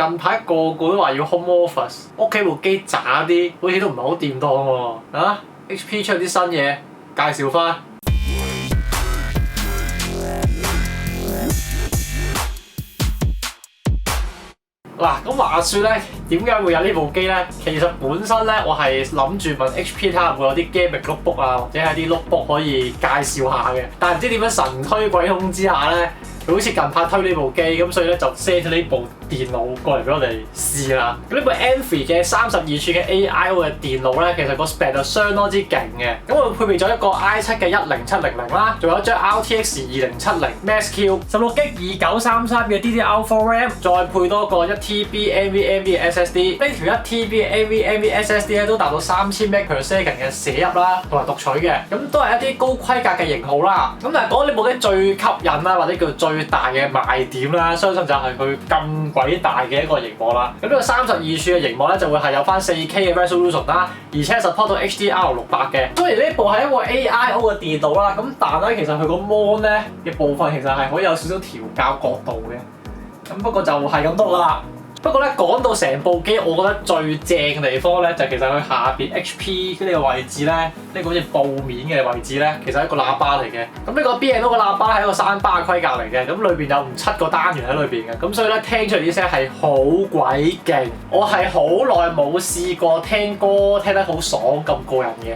近排個個都話要 home office，屋企部機渣啲，好似都唔係好掂當喎。啊 ，HP 出啲新嘢，介紹翻。嗱，咁話説咧，點解會有呢部機咧？其實本身咧，我係諗住問 HP 睇下會有啲 gaming notebook 啊，或者係啲 notebook 可以介紹下嘅。但係唔知點樣神推鬼空之下咧，佢好似近排推呢部機，咁所以咧就 send 咗呢部電腦過嚟俾我哋試啦。咁呢部 Envy 嘅32吋嘅 AIO 嘅電腦咧，其實個 spec 就相當之勁嘅。咁佢配備咗一個 i7 嘅10700啦，仲有一張 RTX 2070 Max-Q 16GB 2933嘅 DDR4 RAM， 再配多個1TB NVMe 嘅 SSD。呢條1TB 嘅 NVMe SSD 咧都達到3000Mbps 嘅寫入啦，同埋讀取嘅。咁都係一啲高規格嘅型號啦。咁但係講呢部機最吸引啦，或者叫最大嘅賣點啦，相信就係佢咁鬼大嘅一個熒幕啦。咁呢個32吋嘅熒幕咧就會係有翻 4K 嘅 resolution 啦，而且 support 到 HDR600嘅。雖然呢部係一個 AIO 嘅電腦啦，咁但係其實佢個 mon 咧嘅部分其實係可以有少少調校角度嘅。咁不過就係咁多啦。不過咧講到成部機，我覺得最正嘅地方咧就其實佢下邊 HP 呢個位置咧，呢個好似布面嘅位置咧，其實係一個喇叭嚟嘅。咁呢個 B&O 個喇叭係一個3巴嘅規格嚟嘅，咁裏邊有7個單元喺裏邊嘅，咁所以咧聽出嚟啲聲係好鬼勁。我係好耐冇試過聽歌聽得好爽咁過癮嘅。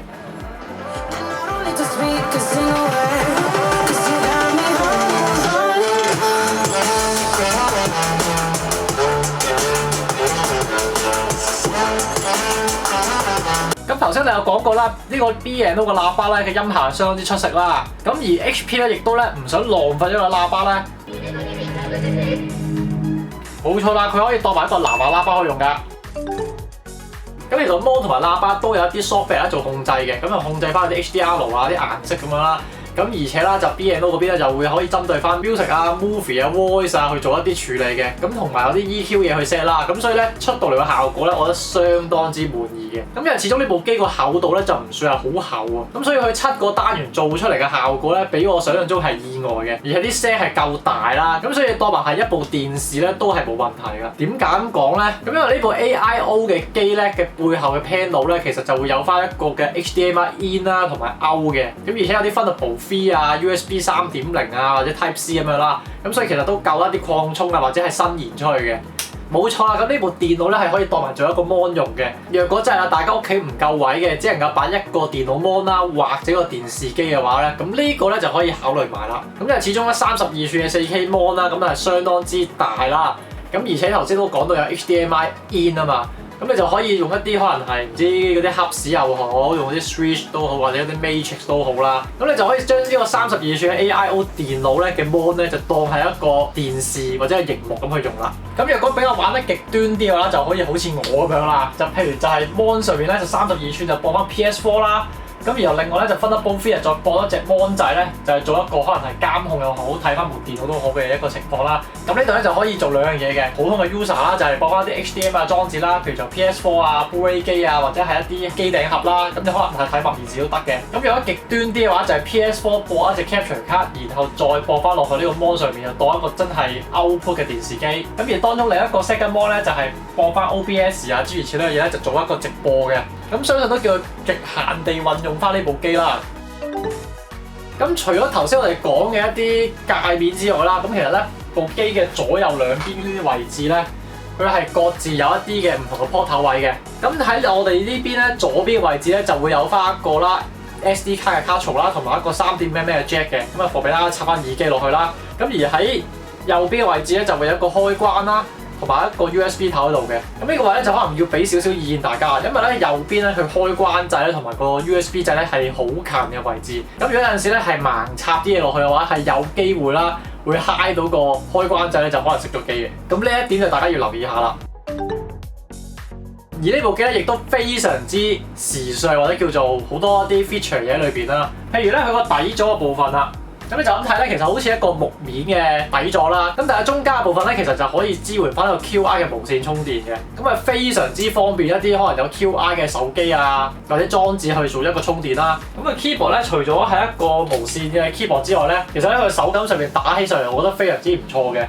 咁頭先你有講過啦，呢個 B&O 個喇叭咧嘅音效相當之出色啦。咁而 HP 咧亦都咧唔想浪費咗個喇叭咧，冇錯啦，佢可以當埋一個藍牙喇叭可以用㗎。咁其實 mon 同埋喇叭都有一啲 software 做控制嘅，咁就控制翻啲 HDR 啊、啲顏色咁樣啦。咁而且啦，就 B&O 嗰邊咧就會可以針對翻 music 啊、movie 啊、voice 啊去做一啲處理嘅，咁同埋有啲 EQ 嘢去 set 啦，咁所以咧出到嚟嘅效果咧，我覺得相當之滿意嘅。咁因為始終呢部機個厚度咧就唔算係好厚喎，咁所以佢7個單元做出嚟嘅效果咧，比我想象中係意外嘅，而且啲聲係夠大啦，咁所以當埋係一部電視咧都係冇問題㗎。點解咁講咧？咁因為呢部 AIO 嘅機咧嘅背後嘅 panel 咧，其實就會有翻一個嘅 HDMI in 啦同埋 out 嘅，咁而且有啲 Thunderbolt 3啊、USB 3.0啊或者 Type C 咁樣啦，咁所以其實都夠一啲擴充啊或者係伸延出去嘅。冇錯啦，咁呢部電腦咧係可以當埋做一個 mon 用嘅。若果真係大家屋企唔夠位嘅，只能夠擺一個電腦 mon 啦，或者個電視機嘅話咧，咁呢個咧就可以考慮埋啦。咁因為始終咧32吋嘅 4K mon 啦，咁係相當之大啦。咁而且頭先都講到有 HDMI in 啊嘛。咁你就可以用一啲可能係唔知嗰啲黑市又好，用啲 switch 都好，或者啲 matrix 都好啦。咁你就可以將呢個32吋嘅 AIO 電腦咧嘅 mon 咧就當係一個電視或者係熒幕咁去用啦。咁若果比較玩得極端啲嘅話，就可以好似我咁樣啦。就譬如就係 mon 上面咧就32吋就播翻 PS4 啦。咁然後另外咧就分得 Thunderbolt 3再播一隻 mon 仔咧，就係做一個可能係監控又好，睇翻部電腦都好嘅一個情況啦。咁呢度咧就可以做2樣嘢嘅，普通嘅 user 啦，就係播翻啲 HDMI 裝置啦，譬如就 PS4 啊、Blu-ray 機啊，或者係一啲機頂盒啦。咁你可能係睇埋電視都得嘅。咁如果極端啲嘅話，就係 PS4 播一隻 capture 卡，然後再播翻落去呢個 mon 上面，就當一個真係 output 嘅電視機。咁而當中另一個 second mon 咧，就係播翻 OBS 啊諸如此類嘅嘢咧，就做一個直播嘅。咁相信都叫佢極限地運用翻呢部機啦。咁除咗頭先我哋講嘅一啲界面之外啦，咁其實咧部機嘅左右兩邊呢啲位置咧，佢係各自有一啲嘅唔同嘅 port 頭位嘅。咁喺我哋呢邊咧左邊嘅位置咧就會有翻一個啦 SD 卡嘅卡槽啦，同埋一個3.5mm嘅 jack 嘅，咁啊俾大家插翻耳機落去啦。咁而喺右邊嘅位置咧就會有一個開關啦，同埋一個 USB 頭喺度嘅。咁呢個位咧就可能要俾少少意見大家，因為咧右邊咧佢開關掣咧同埋個 USB 掣咧係好近嘅位置。咁如果有陣時咧係盲插啲嘢落去嘅話，係有機會啦會揩到個開關掣咧，就可能熄咗機嘅。咁呢一點就大家要留意下啦。而呢部機咧亦都非常之時尚，或者叫做好多啲 feature 嘢喺裏邊啦。譬如咧佢個底座嘅部分啦。咁你就咁睇咧，其實好似一個木面嘅底座啦。咁但係中間嘅部分咧，其實就可以支援翻一個 QI 嘅無線充電嘅。咁啊非常之方便一啲可能有 QI 嘅手機啊或者裝置去做一個充電啦。咁啊 keyboard 咧，除咗係一個無線嘅 keyboard 之外咧，其實咧佢手感上面打起上嚟，我覺得非常之唔錯嘅。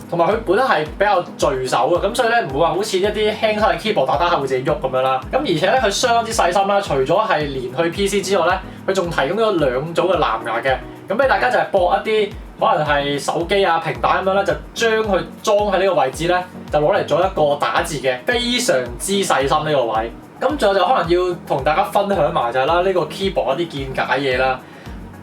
同埋佢本身係比較聚手嘅，咁所以咧唔會話好似一啲輕身嘅 keyboard打下會自己喐咁樣啦。咁而且咧佢相當之細心啦，除咗係連去 PC 之外咧，佢仲提供咗2組嘅藍牙嘅，咁俾大家就係駁一啲可能係手機啊、平板咁樣咧，就將佢裝喺呢個位置咧，就攞嚟做一個打字嘅，非常之細心呢個位。咁仲有就可能要同大家分享埋就係啦，呢個 keyboard 一啲見解嘢啦。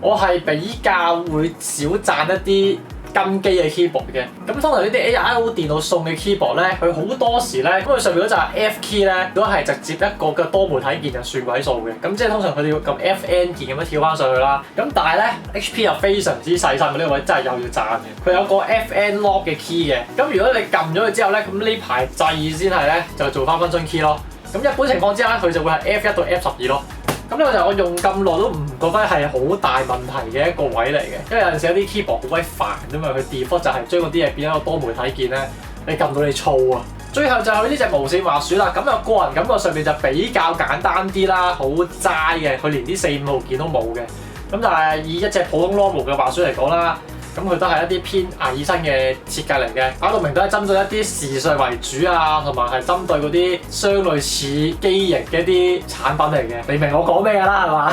我係比較會少讚一啲跟機嘅 keyboard 嘅。咁通常呢啲 AIO 電腦送嘅 keyboard 咧，佢好多時咧，咁佢上面嗰隻 F key 咧，都係直接一個嘅多媒體鍵就算位數嘅。咁即係通常佢哋要撳 FN 鍵咁樣跳翻上去啦。咁但係咧 HP 又非常之細心嘅，呢個位真係又要讚嘅。佢有個 FN lock 嘅 key 嘅。咁如果你撳咗佢之後咧，咁呢排掣先係咧就做翻分身 key 咯。咁一般情況之下咧，佢就會係 F1 到 F12咯。咁呢個就係我用咁耐都唔覺得係好大問題嘅一個位嚟嘅，因為有陣時有啲 keyboard 好鬼煩啫嘛，佢 default 就係將嗰啲嘢變一個多媒體鍵咧，你撳到你燥啊！最後就係佢呢隻無線滑鼠啦，咁就個人感覺上面就比較簡單啲啦，好齋嘅，佢連啲4、5號鍵都冇嘅。咁但係以一隻普通 normal 嘅滑鼠嚟講啦，咁佢都係一啲偏矮身嘅設計嚟嘅，擺到明都係針對一啲時尚為主啊，同埋係針對嗰啲相類似機型嘅一啲產品嚟嘅。你明我講咩㗎啦，係嘛？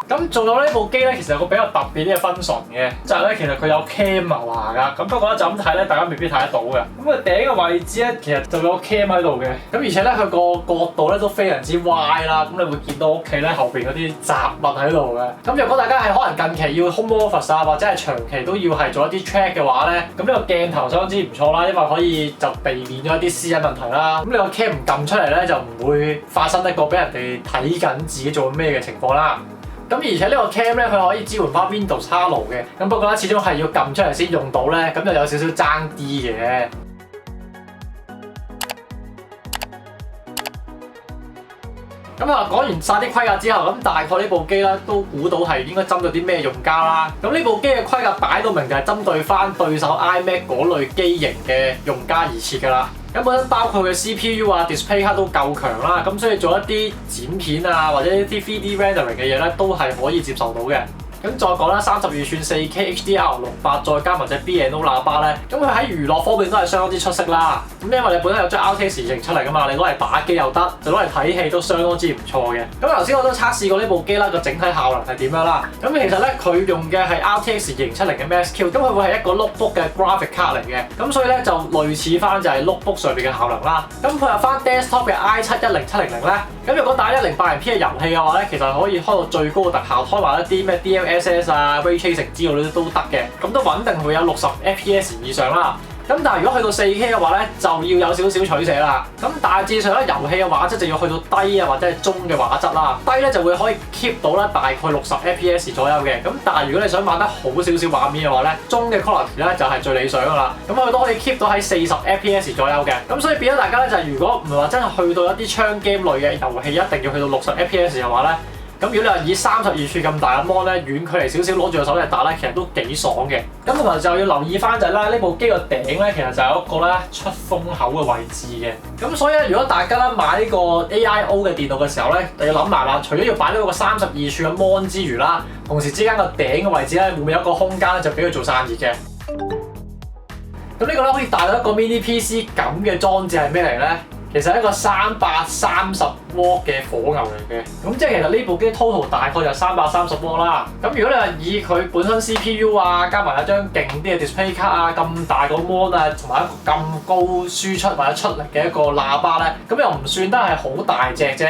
咁做到呢部機咧，其實有個比較特別啲嘅 function 嘅，就係咧其實佢有 camera 㗎。咁不過咧就咁睇咧，大家未必睇得到嘅。咁佢頂嘅位置咧，其實就有個 cam 喺度嘅。咁而且咧佢個角度咧都非常之歪啦。咁你會見到屋企咧後邊嗰啲雜物喺度嘅。咁如果大家係可能近期要 home office 啊，或者係長期都要係做一啲 track 嘅話咧，咁呢個鏡頭相當之唔錯啦，因為可以就避免咗一啲私隱問題啦。咁你個 cam 唔撳出嚟咧，就唔會發生一個俾人哋睇緊自己做咩嘅情況啦。咁而且呢個 cam 咧，佢可以支援翻 Windows Hello 嘅，咁不過咧始終係要撳出嚟先用到咧，咁就有少少爭啲嘅。咁啊，講完晒啲規格之後，咁大概呢部機咧都估到係應該針對啲咩用家啦。咁呢部機嘅規格擺到明就係針對翻對手 iMac 嗰類機型嘅用家而設㗎啦。咁本身包括佢嘅 CPU 啊、display 卡都夠強啦，咁所以做一啲剪片啊或者一啲 3D rendering 嘅嘢咧，都係可以接受到嘅。咁再講啦，32寸 4K HDR68再加埋隻 B&O 喇叭咧，咁佢喺娛樂方面都係相當之出色啦。咁因為你本身有張 RTX 型出嚟噶嘛，你攞嚟打機又得，就攞嚟睇戲都相當之唔錯嘅。咁頭先我都測試過呢部機啦，個整體效能係點樣啦？咁其實咧佢用嘅係 RTX 型70嘅 Max-Q， 咁佢會係一個 notebook 嘅 graphic 卡嚟嘅，咁所以咧就類似翻就係 notebook 上面嘅效能啦。咁配合翻 desktop 嘅 i7-10700咧，咁如果打 1080P 嘅遊戲嘅話咧，其實可以開到最高嘅特效，開埋一啲咩 DLSS 啊、Ray Tracing 之類都得嘅，咁都穩定會有60 FPS 以上啦。咁但係如果去到 4K 嘅話咧，就要有少少取捨啦。咁大致上咧，遊戲嘅畫質就要去到低啊或者係中嘅畫質啦。低咧就會可以 keep 到咧大概60 FPS 左右嘅。咁但係如果你想玩得好少少畫面嘅話咧，中嘅 quality 咧就係最理想噶啦。咁佢都可以 keep 到喺40 FPS 左右嘅。咁所以變咗大家咧就係如果唔係話真係去到一啲槍 game 類嘅遊戲，一定要去到60 FPS 嘅話咧。咁如果你話以32寸咁大嘅 mon 咧，遠距離少少攞住個手嚟打咧，其實都幾爽嘅。咁同埋就要留意翻就係啦，呢部機個頂咧，其實就有一個咧出風口嘅位置嘅。咁所以咧，如果大家咧買呢個 AIO 嘅電腦嘅時候咧，就要諗埋啦，除咗要擺呢個32寸嘅 mon 之餘啦，同時之間個頂嘅位置咧，會唔會有一個空間咧，就俾佢做散熱嘅？咁呢個咧可以帶到一個 mini PC 咁嘅裝置係咩嚟咧？其實係一個330W 嘅火牛嚟嘅，咁即係其實呢部機 total 大概就330W啦。咁如果你話以佢本身 CPU 啊，加埋一張勁啲嘅 display 卡啊，咁大個 mon 啊，同埋一個咁高輸出或者出力嘅一個喇叭咧，咁又唔算得係好大隻啫。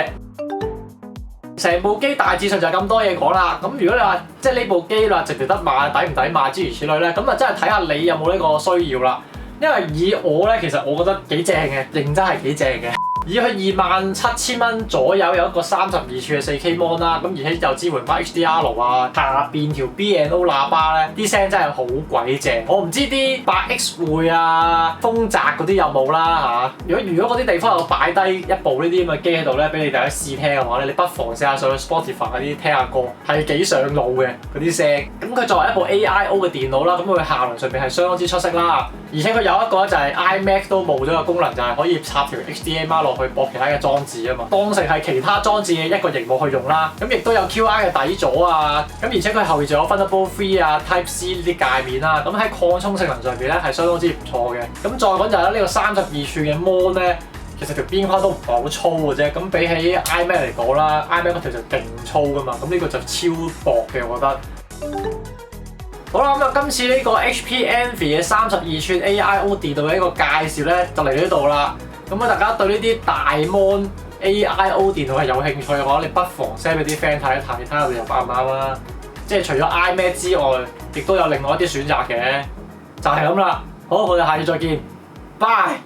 成部機大致上就係咁多嘢講啦。咁如果你話即係呢部機啦，值唔值得買，抵唔抵買諸如此類咧，咁啊真係睇下你有冇呢個需要啦。因為以我咧，其實我覺得幾正嘅，認真係幾正嘅。以佢27,000蚊左右有一個32寸嘅 4K mon 啦，咁而且又支援翻 HDR 啊，下邊條 B&O 喇叭咧，啲聲真係好鬼正。我唔知啲8X 會啊、豐澤嗰啲有冇啦嚇。如果嗰啲地方有擺低一部呢啲咁嘅機喺度咧，俾你大家試聽嘅話咧，你不妨試下上去 Spotify 嗰啲聽下歌，係幾上腦嘅嗰啲聲。咁佢作為一部 AIO 嘅電腦啦，咁佢效能上面係相當之出色啦。而且佢有一個就係 iMac 都冇咗個功能，就係可以插條 HDMI 落去駁其他嘅裝置啊嘛，當成係其他裝置嘅一個螢幕去用啦。咁亦都有 QR 嘅底座啊，咁而且佢後面仲有 Thunderbolt 3啊、Type C 呢啲界面啦。咁喺擴充性能上邊咧係相當之唔錯嘅。咁再講就係呢個32寸嘅 mon 咧，其實條邊框都唔係好粗嘅啫。咁比起 iMac 嚟講啦，iMac 嗰條就勁粗噶嘛。咁呢個就超薄嘅，我覺得。好啦，咁啊，今次呢個 HP Envy 嘅32寸 AIO 電腦嘅一個介紹咧，就嚟呢度啦。咁啊，大家對呢啲大 mon AIO 電腦係有興趣嘅話，你不妨 send 俾啲 friend 睇一睇，睇下你又啱唔啱啦。即係除咗 iMac 之外，亦都有另外一啲選擇嘅，就係咁啦。好，我哋下次再見，拜。